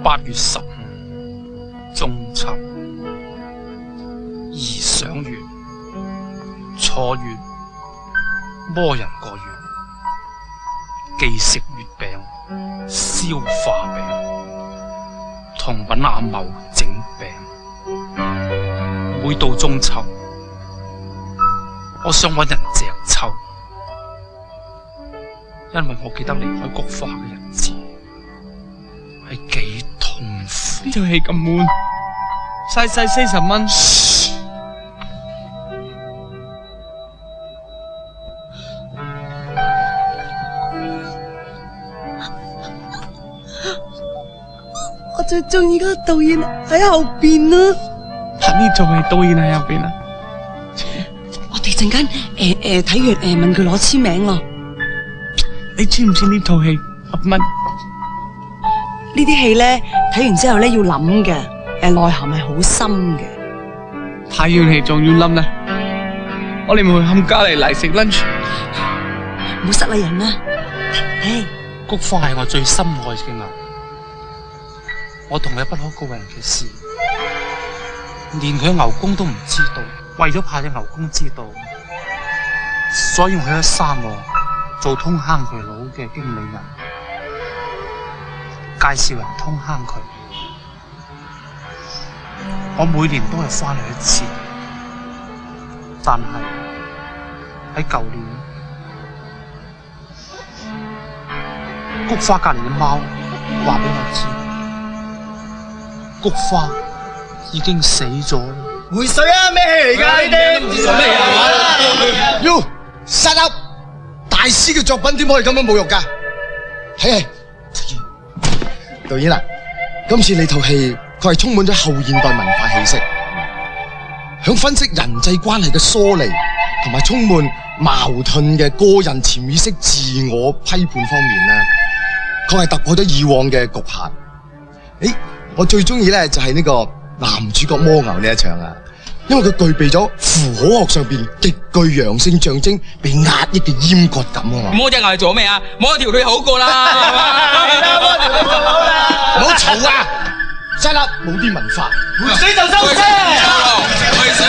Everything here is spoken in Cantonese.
8月15中秋，宜賞月，坐月，魔人過月，既食月餅，燒化餅，同搵阿茂整餅。每到中秋，我想搵人隻抽，因為我記得離開菊花嘅日子係幾痛苦。呢套戲咁悶，嘥40蚊。我最中意嗰個導演喺後邊啊！拍呢套戲導演喺入邊啊！我哋陣間睇完問佢攞簽名咯。你知唔知呢套戲10蚊？呢啲戲咧睇完之後咧要諗嘅，內涵係好深嘅。睇完戲仲要諗咧，我哋咪去冚家嚟食 lunch。唔好失禮人啦。唉，菊花係我最深愛嘅牛，我同佢不可告人嘅事，連佢牛公都唔知道。為咗怕隻牛公知道，所以我去咗沙漠做通坑渠佬嘅經理人，介紹人通坑渠。我每年都係翻去一次，但係喺舊年，菊花隔籬嘅貓話俾我知，菊花已經死咗啦。回水啊！咩戲嚟㗎？呢啲都唔知做咩嘢。喲，shut up！大師嘅作品點可以咁樣侮辱㗎？睇戲，導演啊，今次你套戲佢係充滿咗後現代文化氣息，響分析人際關係嘅疏離，同埋充滿矛盾嘅個人潛意識自我批判方面咧，確係突破咗以往嘅局限。我最中意咧就係呢個男主角魔牛呢一場啊，因為佢具備咗符號學上邊極具陽性象徵被壓抑嘅閹割感啊嘛。摸隻牛係做咩啊？摸條女好過啦，係嘛？摸條女好啦，唔好嘈啊！真啦，冇啲文化，回水就收聲。回水